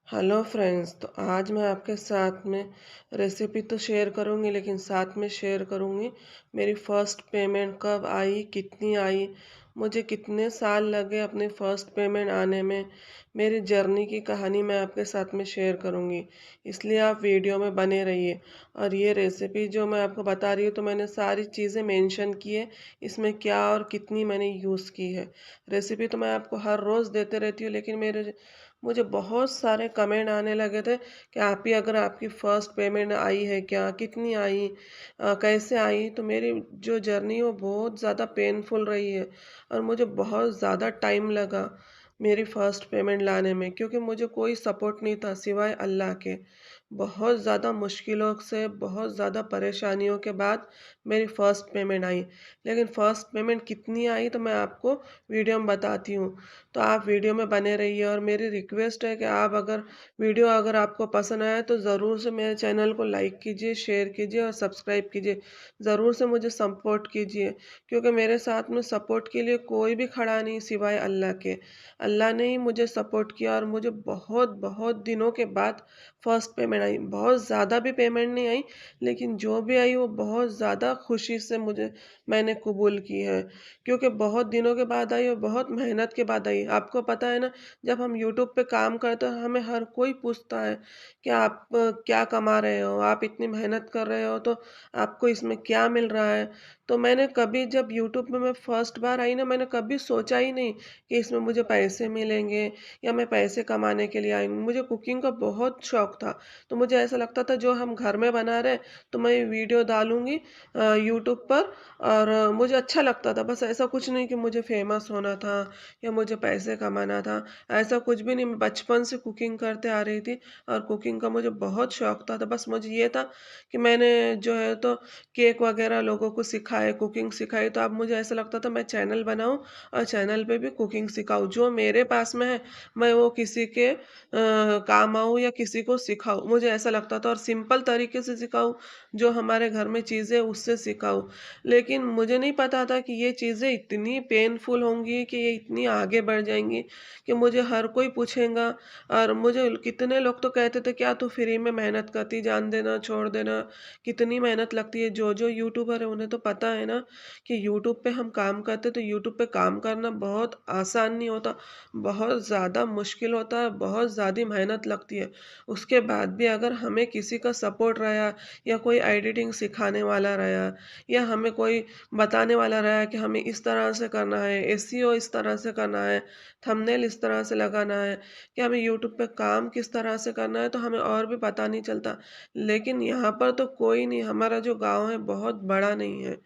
Hello friends. तो आज मैं आपके साथ में रेसिपी तो शेयर करूंगी, लेकिन साथ में शेयर करूंगी मेरी फ़र्स्ट पेमेंट कब आई, कितनी आई, मुझे कितने साल लगे अपनी फ़र्स्ट पेमेंट आने में। मेरी जर्नी की कहानी मैं आपके साथ में शेयर करूंगी, इसलिए आप वीडियो में बने रहिए। और ये रेसिपी जो मैं आपको बता रही हूँ, तो मैंने सारी चीज़ें मेंशन की है, इसमें क्या और कितनी मैंने यूज़ की है। रेसिपी तो मैं आपको हर रोज़ देते रहती हूँ, लेकिन मुझे बहुत सारे कमेंट आने लगे थे कि आप ही अगर आपकी फ़र्स्ट पेमेंट आई है क्या, कितनी आई, कैसे आई। तो मेरी जो जर्नी वो बहुत ज़्यादा पेनफुल रही है, और मुझे बहुत ज़्यादा टाइम लगा मेरी फ़र्स्ट पेमेंट लाने में, क्योंकि मुझे कोई सपोर्ट नहीं था सिवाय अल्लाह के। बहुत ज़्यादा मुश्किलों से, बहुत ज़्यादा परेशानियों के बाद मेरी फ़र्स्ट पेमेंट आई। लेकिन फ़र्स्ट पेमेंट कितनी आई तो मैं आपको वीडियो में बताती हूँ। तो आप वीडियो में बने रहिए, और मेरी रिक्वेस्ट है कि आप अगर आपको पसंद आया तो ज़रूर से मेरे चैनल को लाइक कीजिए, शेयर कीजिए और सब्सक्राइब कीजिए। ज़रूर से मुझे सपोर्ट कीजिए, क्योंकि मेरे साथ में सपोर्ट के लिए कोई भी खड़ा नहीं सिवाय अल्लाह के। अल्लाह ने ही मुझे सपोर्ट किया, और मुझे बहुत बहुत दिनों के बाद फर्स्ट पेमेंट आई। बहुत ज़्यादा भी पेमेंट नहीं आई, लेकिन जो भी आई वो बहुत ज़्यादा खुशी से मैंने कबूल की है, क्योंकि बहुत दिनों के बाद आई और बहुत मेहनत के बाद आई। आपको पता है ना, जब हम यूट्यूब पे काम करते हैं, हमें हर कोई पूछता है कि आप क्या कमा रहे हो, आप इतनी मेहनत कर रहे हो तो आपको इसमें क्या मिल रहा है। तो मैंने कभी, जब यूट्यूब में मैं फर्स्ट बार आई ना, मैंने कभी सोचा ही नहीं कि इसमें मुझे पैसे मिलेंगे या मैं पैसे कमाने के लिए आई हूँ। मुझे कुकिंग का बहुत शौक था, तो मुझे ऐसा लगता था जो हम घर में बना रहे हैं तो मैं वीडियो डालूंगी यूट्यूब पर। और मुझे अच्छा लगता था, बस ऐसा कुछ नहीं कि मुझे फेमस होना था या मुझे पैसे कमाना था। ऐसा कुछ भी नहीं, मैं बचपन से कुकिंग करते आ रही थी, और कुकिंग का मुझे बहुत शौक था। तो बस मुझे ये था कि मैंने जो है तो केक वगैरह लोगों को सिखाए, कुकिंग सिखाई। तो अब मुझे ऐसा लगता था मैं चैनल बनाऊं और चैनल पे भी कुकिंग सिखाऊं। जो मेरे पास में है मैं वो किसी के काम आऊं या किसी को सिखाऊं, मुझे ऐसा लगता था। और सिंपल तरीके से सिखाऊं, जो हमारे घर में चीज़ें उससे सिखाऊं। लेकिन मुझे नहीं पता था कि ये चीज़ें इतनी पेनफुल होंगी, कि ये इतनी आगे बढ़ जाएंगी, कि मुझे हर कोई पूछेगा। और मुझे कितने लोग तो कहते थे क्या तू फ्री में मेहनत करती, जान देना, छोड़ देना, कितनी मेहनत लगती है। जो जो यूट्यूबर है उन्हें तो पता है ना कि यूट्यूब पे हम काम करते, तो यूट्यूब पे काम करना बहुत आसान नहीं होता, बहुत ज़्यादा मुश्किल होता है, बहुत ज़्यादा मेहनत लगती है। उसके बाद भी अगर हमें किसी का सपोर्ट रहा, या कोई एडिटिंग सिखाने वाला रहा, या हमें कोई बताने वाला रहा कि हमें इस तरह से करना है, एसईओ इस तरह से करना है, थंबनेल इस तरह से लगाना है, कि हमें यूट्यूब पे काम किस तरह से करना है, तो हमें और भी पता नहीं चलता। लेकिन यहाँ पर तो कोई नहीं, हमारा जो गांव है बहुत बड़ा नहीं है।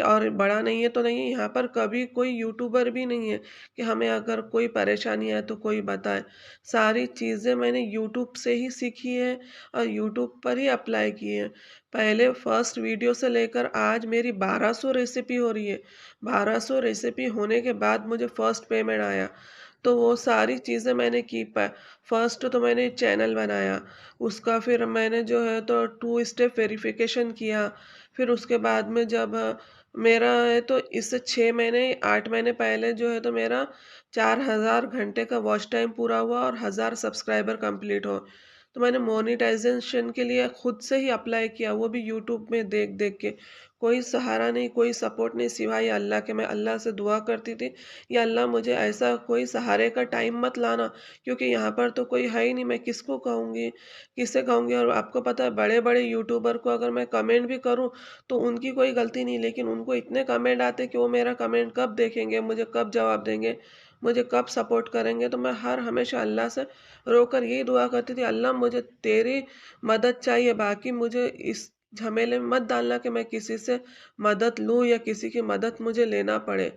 और बड़ा नहीं है तो नहीं है, यहाँ पर कभी कोई यूट्यूबर भी नहीं है कि हमें अगर कोई परेशानी है तो कोई बताए। सारी चीज़ें मैंने यूट्यूब से ही सीखी है, और यूट्यूब पर ही अप्लाई की है। पहले फर्स्ट वीडियो से लेकर आज मेरी 1200 रेसिपी हो रही है। 1200 रेसिपी होने के बाद मुझे फर्स्ट पेमेंट आया। तो वो सारी चीज़ें मैंने की। फर्स्ट तो मैंने चैनल बनाया, उसका फिर मैंने जो है तो 2 स्टेप वेरिफिकेशन किया। फिर उसके बाद में जब मेरा है तो इससे 6 महीने 8 महीने पहले जो है तो मेरा 4000 घंटे का वॉच टाइम पूरा हुआ, और 1000 सब्सक्राइबर कंप्लीट हो। तो मैंने मोनेटाइजेशन के लिए खुद से ही अप्लाई किया, वो भी यूट्यूब में देख देख के। कोई सहारा नहीं, कोई सपोर्ट नहीं सिवाय अल्लाह के। मैं अल्लाह से दुआ करती थी, या अल्लाह मुझे ऐसा कोई सहारे का टाइम मत लाना, क्योंकि यहाँ पर तो कोई है ही नहीं, मैं किसको कहूँगी, किससे कहूँगी। और आपको पता है बड़े बड़े यूट्यूबर को अगर मैं कमेंट भी करूँ तो उनकी कोई गलती नहीं, लेकिन उनको इतने कमेंट आते कि वो मेरा कमेंट कब देखेंगे, मुझे कब जवाब देंगे, मुझे कब सपोर्ट करेंगे। तो मैं हर हमेशा अल्लाह से रोकर यही दुआ करती थी, अल्लाह मुझे तेरी मदद चाहिए, बाकी मुझे इस झमेले में मत डालना कि मैं किसी से मदद लूँ या किसी की मदद मुझे लेना पड़े।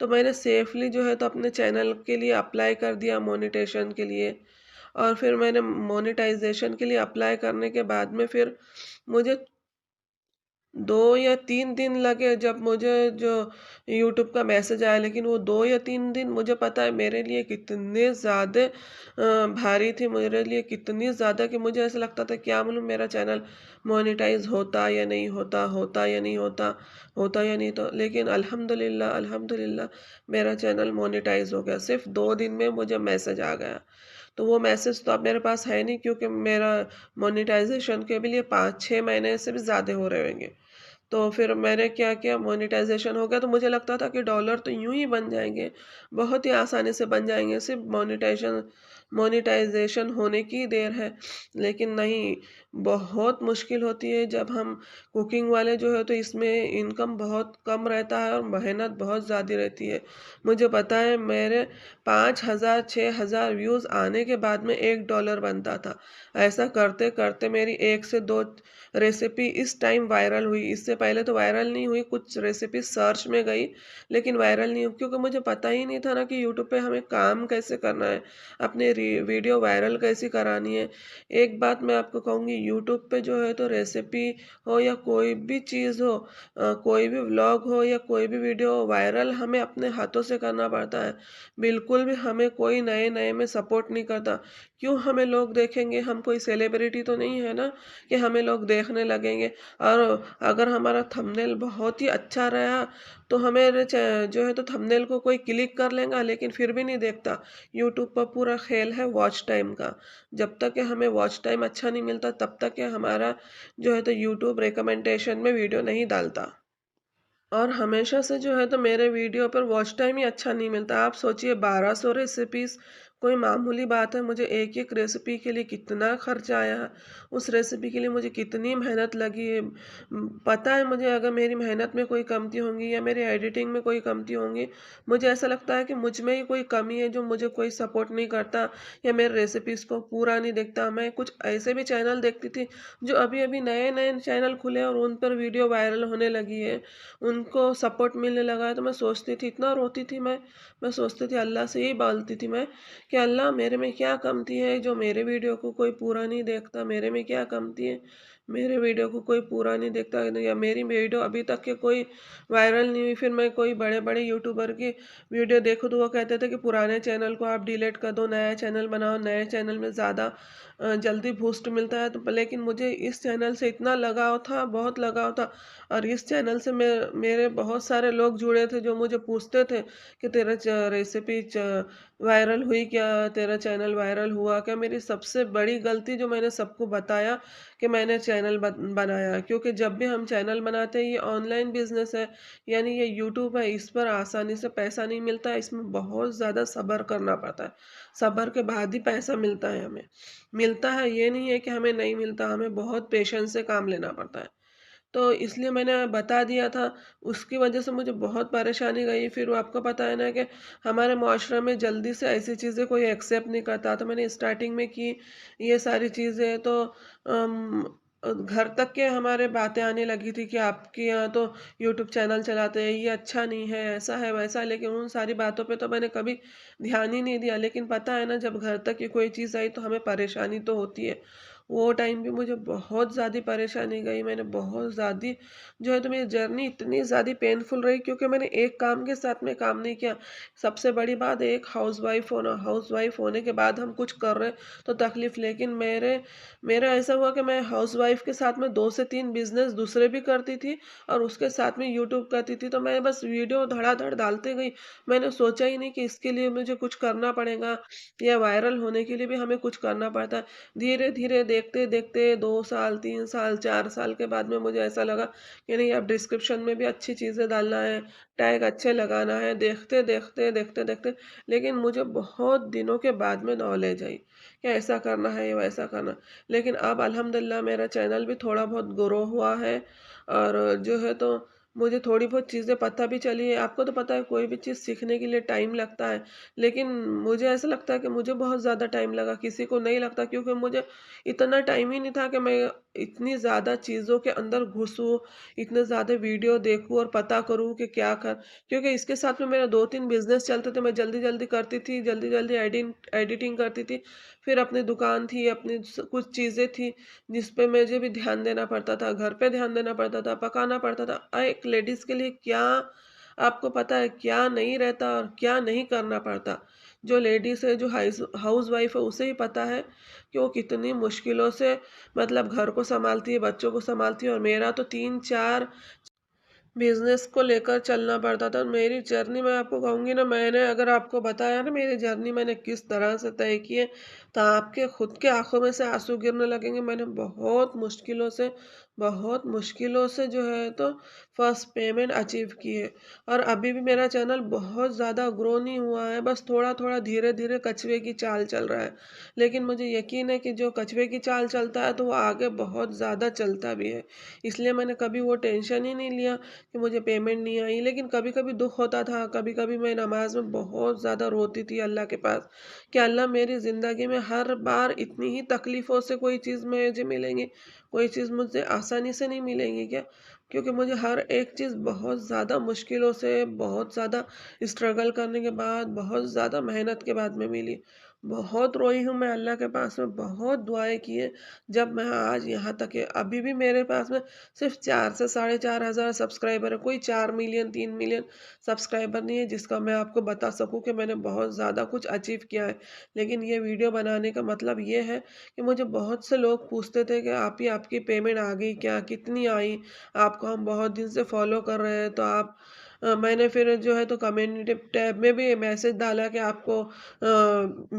तो मैंने सेफली जो है तो अपने चैनल के लिए अप्लाई कर दिया मोनेटाइजेशन के लिए। और फिर मैंने मोनेटाइजेशन के लिए अप्लाई करने के बाद में फिर मुझे 2 या 3 दिन लगे जब मुझे जो यूट्यूब का मैसेज आया। लेकिन वो 2 या 3 दिन मुझे पता है मेरे लिए कितने ज़्यादा भारी थे, मेरे लिए कितनी ज़्यादा, कि मुझे ऐसा लगता था क्या मालूम मेरा चैनल मोनेटाइज़ होता या नहीं होता, होता या नहीं होता, होता या नहीं। तो लेकिन अल्हम्दुलिल्लाह, अल्हम्दुलिल्लाह मेरा चैनल मोनेटाइज़ हो गया। सिर्फ़ 2 दिन में मुझे मैसेज आ गया। तो वो मैसेज तो अब मेरे पास है नहीं, क्योंकि मेरा मोनेटाइजेशन के भी लिए 5-6 महीने से भी ज़्यादा हो रहे होंगे। तो फिर मैंने क्या किया, मोनेटाइजेशन हो गया तो मुझे लगता था कि डॉलर तो यूं ही बन जाएंगे, बहुत ही आसानी से बन जाएंगे, सिर्फ मोनेटाइजेशन होने की देर है। लेकिन नहीं, बहुत मुश्किल होती है जब हम कुकिंग वाले जो है, तो इसमें इनकम बहुत कम रहता है और मेहनत बहुत ज़्यादा रहती है। मुझे पता है, मेरे 5,000 6,000 व्यूज़ आने के बाद में $1 बनता था। ऐसा करते करते मेरी एक से दो रेसिपी इस टाइम वायरल हुई। इससे पहले तो वायरल नहीं हुई, कुछ रेसिपी सर्च में गई लेकिन वायरल नहीं हुई, क्योंकि मुझे पता ही नहीं था ना कि यूट्यूब पे हमें काम कैसे करना है, अपने वीडियो वायरल कैसी करानी है। एक बात मैं आपको कहूँगी, यूट्यूब पे जो है तो रेसिपी हो या कोई भी चीज़ हो, कोई भी व्लॉग हो या कोई भी वीडियो हो, वायरल हमें अपने हाथों से करना पड़ता है। बिल्कुल भी हमें कोई नए नए में सपोर्ट नहीं करता। क्यों हमें लोग देखेंगे, हम कोई सेलिब्रिटी तो नहीं है ना कि हमें लोग देखने लगेंगे। और अगर हमारा थंबनेल बहुत ही अच्छा रहा तो हमें जो है तो थंबनेल को कोई क्लिक कर लेगा, लेकिन फिर भी नहीं देखता। यूट्यूब पर पूरा खेल है वॉच टाइम का। जब तक कि हमें वॉच टाइम अच्छा नहीं मिलता, तब तक कि हमारा जो है तो यूट्यूब रिकमेंडेशन में वीडियो नहीं डालता। और हमेशा से जो है तो मेरे वीडियो पर वॉच टाइम ही अच्छा नहीं मिलता। आप सोचिए, 1200 रेसिपीज़ कोई मामूली बात है। मुझे एक-एक रेसिपी के लिए कितना खर्चा आया है, उस रेसिपी के लिए मुझे कितनी मेहनत लगी है। पता है मुझे, अगर मेरी मेहनत में कोई कमती होंगी या मेरी एडिटिंग में कोई कमती होंगी, मुझे ऐसा लगता है कि मुझ में ही कोई कमी है, जो मुझे कोई सपोर्ट नहीं करता या मेरे रेसिपीज़ को पूरा नहीं देखता। मैं कुछ ऐसे भी चैनल देखती थी, जो अभी-अभी नए-नए चैनल खुले और उन पर वीडियो वायरल होने लगी है। उनको सपोर्ट मिलने लगा है, तो मैं सोचती थी, इतना रोती थी मैं सोचती थी, अल्लाह से यही बोलती थी मैं कि अल्लाह, मेरे में क्या कमती है जो मेरे वीडियो को कोई पूरा नहीं देखता, मेरे में क्या कमती है, मेरे वीडियो को कोई पूरा नहीं देखता, या मेरी वीडियो अभी तक के कोई वायरल नहीं हुई। फिर मैं कोई बड़े बड़े यूट्यूबर की वीडियो देखूँ तो वो कहते थे कि पुराने चैनल को आप डिलीट कर दो, नया चैनल बनाओ, नए चैनल में ज़्यादा जल्दी बूस्ट मिलता है। तो लेकिन मुझे इस चैनल से इतना लगाव था, बहुत लगाव था। और इस चैनल से मेरे बहुत सारे लोग जुड़े थे, जो मुझे पूछते थे कि तेरा रेसिपी वायरल हुई क्या, तेरा चैनल वायरल हुआ क्या। मेरी सबसे बड़ी गलती, जो मैंने सबको बताया कि मैंने चैनल बनाया, क्योंकि जब भी हम चैनल बनाते हैं, ये ऑनलाइन बिजनेस है, यानी ये यूट्यूब है, इस पर आसानी से पैसा नहीं मिलता है। इसमें बहुत ज़्यादा सब्र करना पड़ता है, सब्र के बाद ही पैसा मिलता है। हमें मिलता है, ये नहीं है कि हमें नहीं मिलता, हमें बहुत पेशेंस से काम लेना पड़ता है। तो इसलिए मैंने बता दिया था, उसकी वजह से मुझे बहुत परेशानी गई। फिर वो आपको पता है ना कि हमारे मुआशरे में जल्दी से ऐसी चीज़ें कोई एक्सेप्ट नहीं करता। तो मैंने स्टार्टिंग में की ये सारी चीज़ें, तो घर तक के हमारे बातें आने लगी थी कि आपके यहाँ तो यूट्यूब चैनल चलाते हैं, ये अच्छा नहीं है, ऐसा है वैसा है। लेकिन उन सारी बातों पे तो मैंने कभी ध्यान ही नहीं दिया। लेकिन पता है ना, जब घर तक की कोई चीज़ आई तो हमें परेशानी तो होती है। वो टाइम भी मुझे बहुत ज़्यादा परेशानी गई, मैंने बहुत ज़्यादा जो है तो मेरी जर्नी इतनी ज़्यादा पेनफुल रही, क्योंकि मैंने एक काम के साथ में काम नहीं किया। सबसे बड़ी बात, एक हाउसवाइफ होने के बाद हम कुछ कर रहे हैं तो तकलीफ। लेकिन मेरा ऐसा हुआ कि मैं हाउसवाइफ के साथ में 2 से 3 बिजनेस दूसरे भी करती थी और उसके साथ में यूट्यूब करती थी। तो मैं बस वीडियो धड़ाधड़ डालते गई। मैंने सोचा ही नहीं कि इसके लिए मुझे कुछ करना पड़ेगा, या वायरल होने के लिए भी हमें कुछ करना पड़ता है। धीरे-धीरे, देखते-देखते 2 साल, 3 साल, 4 साल के बाद में मुझे ऐसा लगा कि नहीं, अब डिस्क्रिप्शन में भी अच्छी चीज़ें डालना है, टैग अच्छे लगाना है। देखते-देखते लेकिन मुझे बहुत दिनों के बाद में नॉलेज आई कि ऐसा करना है, वैसा करना। लेकिन अब अल्हम्दुलिल्लाह मेरा चैनल भी थोड़ा बहुत ग्रो हुआ है, और जो है तो मुझे थोड़ी बहुत चीज़ें पता भी चली है। आपको तो पता है, कोई भी चीज़ सीखने के लिए टाइम लगता है। लेकिन मुझे ऐसा लगता है कि मुझे बहुत ज़्यादा टाइम लगा, किसी को नहीं लगता, क्योंकि मुझे इतना टाइम ही नहीं था कि मैं इतनी ज़्यादा चीज़ों के अंदर घुसूँ, इतने ज़्यादा वीडियो देखूँ और पता करूँ कि क्या कर। क्योंकि इसके साथ में मेरा 2-3 बिज़नेस चलते थे, मैं जल्दी-जल्दी करती थी, जल्दी-जल्दी एडिटिंग करती थी। फिर अपनी दुकान थी, अपनी कुछ चीज़ें थी जिस पे मुझे भी ध्यान देना पड़ता था, घर पे ध्यान देना पड़ता था, पकाना पड़ता था। एक लेडीज़ के लिए क्या, आपको पता है क्या नहीं रहता और क्या नहीं करना पड़ता। जो लेडीज़ है, जो हाउसवाइफ़ है, उसे ही पता है कि वो कितनी मुश्किलों से मतलब घर को सँभालती है, बच्चों को सँभालती है। और मेरा तो 3-4 बिज़नेस को लेकर चलना पड़ता था। मेरी जर्नी मैं आपको कहूँगी ना, मैंने अगर आपको बताया ना मेरी जर्नी मैंने किस तरह से तय की है, तो आपके खुद के आँखों में से आँसू गिरने लगेंगे। मैंने बहुत मुश्किलों से जो है तो फर्स्ट पेमेंट अचीव की है। और अभी भी मेरा चैनल बहुत ज़्यादा ग्रो नहीं हुआ है, बस थोड़ा-थोड़ा, धीरे-धीरे कछुए की चाल चल रहा है। लेकिन मुझे यकीन है कि जो कछुए की चाल चलता है, तो वो आगे बहुत ज़्यादा चलता भी है। इसलिए मैंने कभी वो टेंशन ही नहीं लिया कि मुझे पेमेंट नहीं आई। लेकिन कभी-कभी दुःख होता था, कभी-कभी मैं नमाज़ में बहुत ज़्यादा रोती थी अल्लाह के पास कि अल्लाह, मेरी ज़िंदगी में हर बार इतनी ही तकलीफ़ों से कोई चीज़ मुझे मिलेंगी, कोई चीज़ मुझसे आसानी से नहीं मिलेंगी क्या? क्योंकि मुझे हर एक चीज़ बहुत ज़्यादा मुश्किलों से, बहुत ज़्यादा स्ट्रगल करने के बाद, बहुत ज़्यादा मेहनत के बाद में मिली। बहुत रोई हूँ मैं अल्लाह के पास में, बहुत दुआएँ की हैं, जब मैं आज यहाँ तक है। अभी भी मेरे पास में सिर्फ 4 से साढ़े 4 हज़ार सब्सक्राइबर है, कोई 4 मिलियन 3 मिलियन सब्सक्राइबर नहीं है जिसका मैं आपको बता सकूं कि मैंने बहुत ज़्यादा कुछ अचीव किया है। लेकिन ये वीडियो बनाने का मतलब ये है कि मुझे बहुत से लोग पूछते थे कि आप ही, आपकी पेमेंट आ गई क्या, कितनी आई? आपको हम बहुत दिन से फॉलो कर रहे हैं, तो आप मैंने फिर जो है तो कम्युनिटी टैब में भी मैसेज डाला कि आपको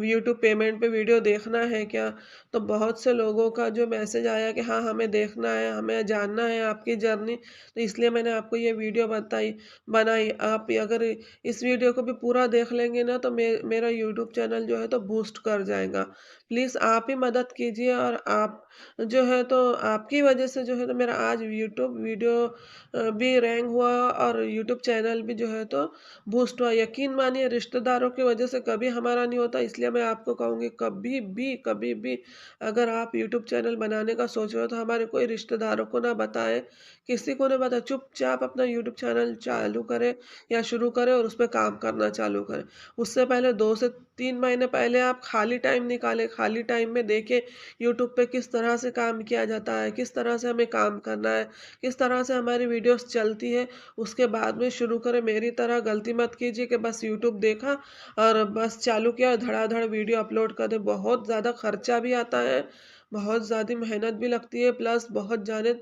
यूट्यूब पेमेंट पे वीडियो देखना है क्या? तो बहुत से लोगों का जो मैसेज आया कि हाँ, हमें देखना है, हमें जानना है आपकी जर्नी, तो इसलिए मैंने आपको ये वीडियो बनाई। आप अगर इस वीडियो को भी पूरा देख लेंगे ना, तो मेरा यूट्यूब चैनल जो है तो बूस्ट कर जाएगा। प्लीज़ आप ही मदद कीजिए, और आप जो है तो आपकी वजह से जो है तो मेरा आज यूट्यूब वीडियो भी रैंक हुआ, और यूट्यूब चैनल भी जो है तो बूस्ट हुआ। यकीन मानिए, रिश्तेदारों की वजह से कभी हमारा नहीं होता, इसलिए मैं आपको कहूँगी, कभी भी अगर आप यूट्यूब चैनल बनाने का सोच रहे हो, तो हमारे कोई रिश्तेदारों को ना बताएं, किसी को ना बताएं। चुपचाप अपना यूट्यूब चैनल चालू करें या शुरू करें, और उस पर काम करना चालू करें। उससे पहले 2 से 3 महीने पहले आप खाली टाइम निकालें, खाली टाइम में देखें यूट्यूब पे किस तरह से काम किया जाता है, किस तरह से हमें काम करना है, किस तरह से हमारी वीडियोस चलती है। उसके बाद में शुरू करें। मेरी तरह गलती मत कीजिए कि बस यूट्यूब देखा और बस चालू किया और धड़ाधड़ वीडियो अपलोड कर दें। बहुत ज़्यादा खर्चा भी आता है, बहुत ज़्यादा मेहनत भी लगती है, प्लस बहुत जाने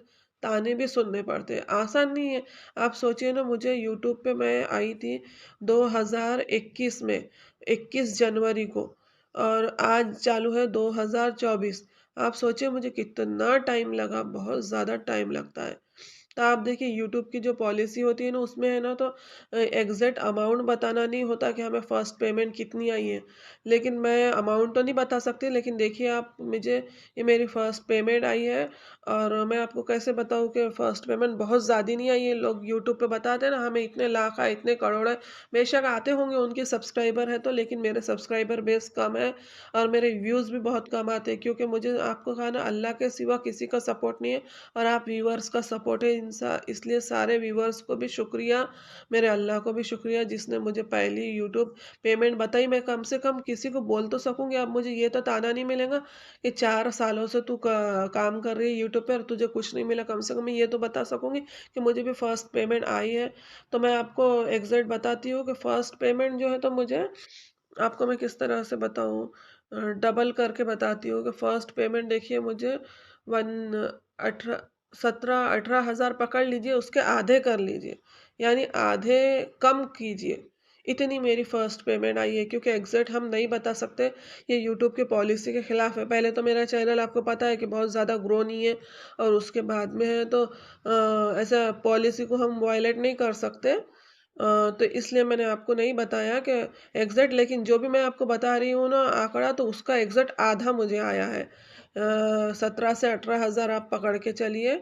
ताने भी सुनने पड़ते हैं। आसान नहीं है। आप सोचिए ना, मुझे यूट्यूब पे मैं आई थी 2021 में, 21 जनवरी को, और आज चालू है 2024। आप सोचिए मुझे कितना टाइम लगा, बहुत ज़्यादा टाइम लगता है। तो आप देखिए, यूट्यूब की जो पॉलिसी होती है ना, उसमें है ना तो एग्जैक्ट अमाउंट बताना नहीं होता कि हमें फर्स्ट पेमेंट कितनी आई है। लेकिन मैं अमाउंट तो नहीं बता सकती, लेकिन देखिए आप, मुझे ये मेरी फर्स्ट पेमेंट आई है। और मैं आपको कैसे बताऊं कि फर्स्ट पेमेंट बहुत ज़्यादा नहीं आई है। लोग यूट्यूब पे बताते हैं ना, हमें इतने लाख आए, इतने करोड़ है। बेशक आते होंगे, उनके सब्सक्राइबर है तो, लेकिन मेरे सब्सक्राइबर बेस कम है, और मेरे व्यूज़ भी बहुत कम आते हैं, क्योंकि मुझे आपको कहा ना, अल्लाह के सिवा किसी का सपोर्ट नहीं है, और आप व्यूअर्स का सपोर्ट है। इसलिए सारे व्यूअर्स को भी शुक्रिया, मेरे अल्लाह को भी शुक्रिया, जिसने मुझे पहली यूट्यूब पेमेंट बताई। मैं कम से कम किसी को बोल तो सकूंगी। अब मुझे ये तो ताना नहीं मिलेगा कि 4 सालों से तू काम कर रही है यूट्यूब पे और तुझे कुछ नहीं मिला। कम से कम मैं ये तो बता सकूंगी कि मुझे भी फर्स्ट पेमेंट आई है। तो मैं आपको एग्जैक्ट बताती हूँ कि फर्स्ट पेमेंट जो है तो मुझे, आपको मैं किस तरह से बताऊँ, डबल करके बताती हूँ कि फर्स्ट पेमेंट देखिए मुझे, वन 17-18 हज़ार पकड़ लीजिए, उसके आधे कर लीजिए, यानी आधे कम कीजिए। इतनी मेरी फर्स्ट पेमेंट आई है, क्योंकि एग्जैक्ट हम नहीं बता सकते, ये यूट्यूब की पॉलिसी के खिलाफ है। पहले तो मेरा चैनल आपको पता है कि बहुत ज़्यादा ग्रो नहीं है, और उसके बाद में है तो ऐसा पॉलिसी को हम वायलेट नहीं कर सकते। तो इसलिए मैंने आपको नहीं बताया कि एग्जैक्ट, लेकिन जो भी मैं आपको बता रही हूँ ना आंकड़ा, तो उसका एग्जैक्ट आधा मुझे आया है। 17 से 18 हज़ार आप पकड़ के चलिए,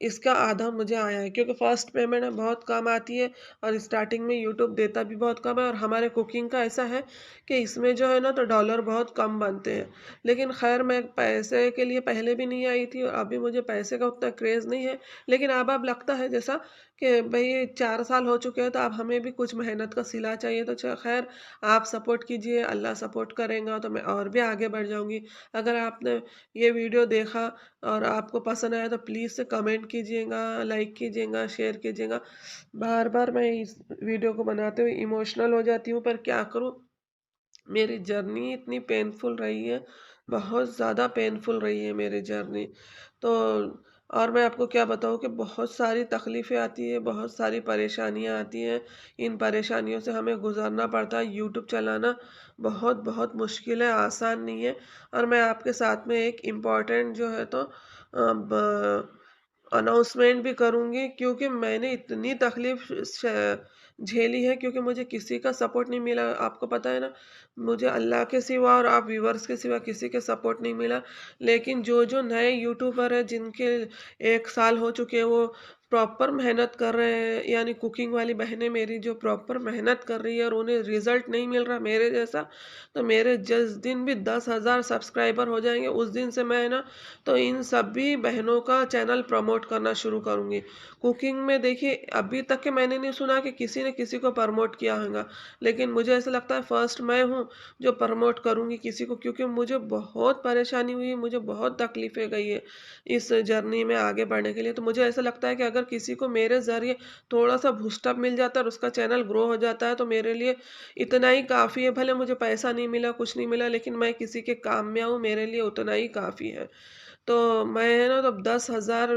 इसका आधा मुझे आया है, क्योंकि फर्स्ट पेमेंट बहुत कम आती है, और स्टार्टिंग में यूट्यूब देता भी बहुत कम है। और हमारे कुकिंग का ऐसा है कि इसमें जो है ना तो डॉलर बहुत कम बनते हैं। लेकिन खैर, मैं पैसे के लिए पहले भी नहीं आई थी, और अभी मुझे पैसे का उतना क्रेज़ नहीं है। लेकिन अब लगता है जैसा कि भाई 4 साल हो चुके हैं, तो अब हमें भी कुछ मेहनत का सिला चाहिए। तो खैर, आप सपोर्ट कीजिए, अल्लाह सपोर्ट करेगा तो मैं और भी आगे बढ़ जाऊंगी। अगर आपने ये वीडियो देखा और आपको पसंद आया, तो प्लीज़ से कमेंट कीजिएगा, लाइक कीजिएगा, शेयर कीजिएगा। बार बार मैं इस वीडियो को बनाते हुए इमोशनल हो जाती हूँ, पर क्या करूँ, मेरी जर्नी इतनी पेनफुल रही है, बहुत ज़्यादा पेनफुल रही है मेरी जर्नी। तो और मैं आपको क्या बताऊँ कि बहुत सारी तकलीफ़ें आती हैं, बहुत सारी परेशानियाँ आती हैं। इन परेशानियों से हमें गुज़रना पड़ता है। यूट्यूब चलाना बहुत मुश्किल है, आसान नहीं है। और मैं आपके साथ में एक इम्पोर्टेंट जो है तो ब अनाउंसमेंट भी करूँगी, क्योंकि मैंने इतनी तकलीफ़ झेली है, क्योंकि मुझे किसी का सपोर्ट नहीं मिला। आपको पता है ना, मुझे अल्लाह के सिवा और आप व्यूअर्स के सिवा किसी के सपोर्ट नहीं मिला। लेकिन जो नए यूट्यूबर हैं, जिनके 1 साल हो चुके हैं, वो प्रॉपर मेहनत कर रहे हैं, यानी कुकिंग वाली बहनें मेरी जो प्रॉपर मेहनत कर रही है और उन्हें रिज़ल्ट नहीं मिल रहा मेरे जैसा, तो मेरे जिस दिन भी 10,000 सब्सक्राइबर हो जाएँगे, उस दिन से मैं ना तो इन सभी बहनों का चैनल प्रमोट करना शुरू करूँगी। कुकिंग में देखिए, अभी तक के मैंने नहीं सुना कि किसी ने किसी को प्रमोट किया होगा, लेकिन मुझे ऐसा लगता है फर्स्ट मैं हूँ जो प्रमोट करूँगी किसी को, क्योंकि मुझे बहुत परेशानी हुई है, मुझे बहुत तकलीफ़ें गई है इस जर्नी में आगे बढ़ने के लिए। तो मुझे ऐसा लगता है कि अगर किसी को मेरे ज़रिए थोड़ा-सा बूस्ट अप मिल जाता है और उसका चैनल ग्रो हो जाता है, तो मेरे लिए इतना ही काफ़ी है। भले मुझे पैसा नहीं मिला, कुछ नहीं मिला, लेकिन मैं किसी के काम में आऊँ, मेरे लिए उतना ही काफ़ी है। तो मैं है ना, तो 10,000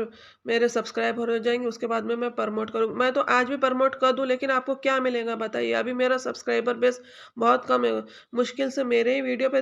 मेरे सब्सक्राइबर हो जाएँगे, उसके बाद में मैं प्रमोट करूँ। मैं तो आज भी प्रमोट कर दूँ, लेकिन आपको क्या मिलेगा बताइए? अभी मेरा सब्सक्राइबर बेस बहुत कम है। मुश्किल से मेरे ही वीडियो पे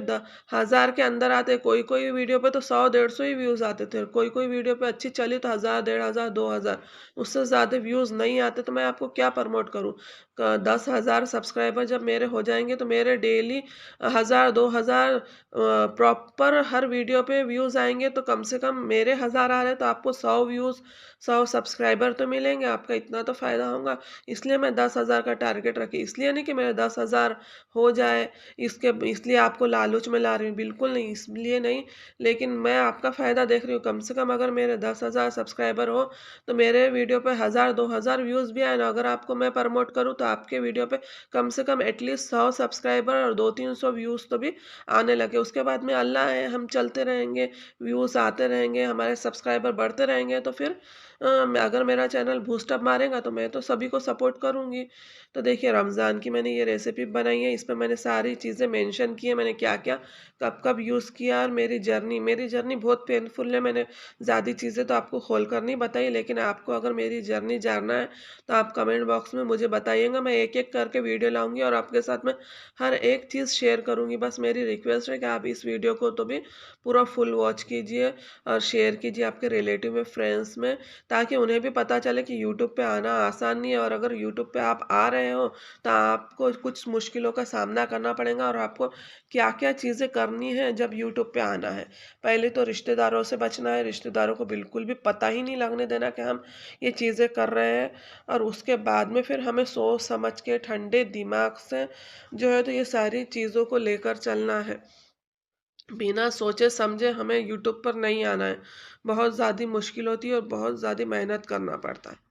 1000 के अंदर आते हैं। कोई-कोई वीडियो पे तो 100 डेढ़ 100 ही व्यूज़ आते थे। कोई-कोई वीडियो पे अच्छी चली तो 1000, डेढ़ 1000, 2000, उससे ज़्यादा व्यूज़ नहीं आते, तो मैं आपको क्या प्रमोट करूँ? 10,000 सब्सक्राइबर जब मेरे हो जाएँगे, तो मेरे डेली 1000, 2000 प्रॉपर हर वीडियो पे व्यूज़ आएँगे, तो कम से कम मेरे 1000 आ रहे हैं, तो आपको 100 व्यूज़, 100 सब्सक्राइबर तो मिलेंगे, आपका इतना तो फ़ायदा होगा। इसलिए मैं 10,000 का टारगेट रखी, इसलिए नहीं कि मेरे 10,000 हो जाए, इसलिए आपको लालच में ला रही हूँ, बिल्कुल नहीं, इसलिए नहीं। लेकिन मैं आपका फ़ायदा देख रही हूँ, कम से कम अगर मेरे 10,000 सब्सक्राइबर हो, तो मेरे वीडियो पे 1000, 2000 व्यूज़ भी आए ना, अगर आपको मैं प्रमोट करूँ, तो आपके वीडियो पे कम से कम एटलीस्ट 100 सब्सक्राइबर और 200-300 व्यूज़ तो भी आने लगे। उसके बाद में अल्लाह है, हम चलते रहेंगे, व्यूज़ आते रहेंगे, हमारे सब्सक्राइबर बढ़ते रहेंगे, तो फिर अगर मेरा चैनल बूस्ट अप मारेगा, तो मैं तो सभी को सपोर्ट करूँगी। तो देखिए, रमज़ान की मैंने ये रेसिपी बनाई है, इसमें मैंने सारी चीज़ें मेंशन की है, मैंने क्या-क्या, कब-कब यूज़ किया, और मेरी जर्नी बहुत पेनफुल है। मैंने ज़्यादा चीज़ें तो आपको खोल कर नहीं बताई, लेकिन आपको अगर मेरी जर्नी जानना है, तो आप कमेंट बॉक्स में मुझे बताइएगा, मैं एक-एक करके वीडियो लाऊँगी और आपके साथ में हर एक चीज़ शेयर करूँगी। बस मेरी रिक्वेस्ट है कि आप इस वीडियो को तो भी पूरा फुल वॉच कीजिए और शेयर कीजिए आपके रिलेटिव में, फ्रेंड्स में, ताकि उन्हें भी पता चले कि यूट्यूब पे आना आसान नहीं है, और अगर यूट्यूब पे आप आ रहे हो, तो आपको कुछ मुश्किलों का सामना करना पड़ेगा, और आपको क्या-क्या चीज़ें करनी है जब यूट्यूब पे आना है। पहले तो रिश्तेदारों से बचना है, रिश्तेदारों को बिल्कुल भी पता ही नहीं लगने देना कि हम ये चीज़ें कर रहे हैं, और उसके बाद में फिर हमें सोच समझ के ठंडे दिमाग से जो है तो ये सारी चीज़ों को लेकर चलना है। बिना सोचे समझे हमें यूट्यूब पर नहीं आना है। बहुत ज़्यादा मुश्किल होती है और बहुत ज़्यादा मेहनत करना पड़ता है।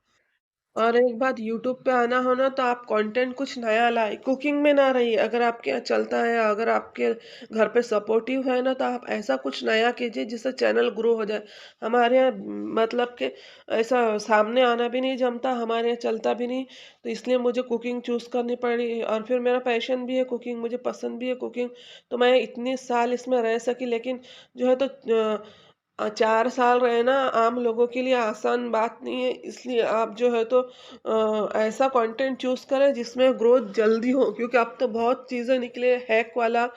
और एक बात, यूट्यूब पे आना हो ना, तो आप कंटेंट कुछ नया लाएँ, कुकिंग में ना रहिए। अगर आपके यहाँ चलता है, अगर आपके घर पे सपोर्टिव है ना, तो आप ऐसा कुछ नया कीजिए जिससे चैनल ग्रो हो जाए। हमारे यहाँ मतलब कि ऐसा सामने आना भी नहीं जमता, हमारे यहाँ चलता भी नहीं, तो इसलिए मुझे कुकिंग चूज़ करनी पड़ी, और फिर मेरा पैशन भी है कुकिंग, मुझे पसंद भी है कुकिंग, तो मैं इतने साल इसमें रह सकी। लेकिन जो है तो 4 साल रहना आम लोगों के लिए आसान बात नहीं है, इसलिए आप जो है तो ऐसा कंटेंट चूज़ करें जिसमें ग्रोथ जल्दी हो, क्योंकि अब तो बहुत चीज़ें निकले, हैक वाला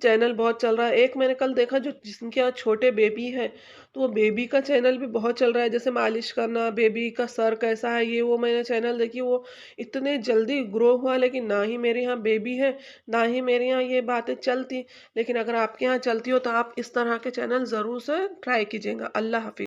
चैनल बहुत चल रहा है। एक मैंने कल देखा, जो जिनके यहाँ छोटे बेबी है, तो वो बेबी का चैनल भी बहुत चल रहा है, जैसे मालिश करना, बेबी का सर कैसा है, ये वो मैंने चैनल देखी, वो इतने जल्दी ग्रो हुआ। लेकिन ना ही मेरे यहाँ बेबी है, ना ही मेरे यहाँ ये बातें चलती। लेकिन अगर आपके यहाँ चलती हो, तो आप इस तरह के चैनल ज़रूर से ट्राई कीजिएगा। अल्लाह हाफ़िज़।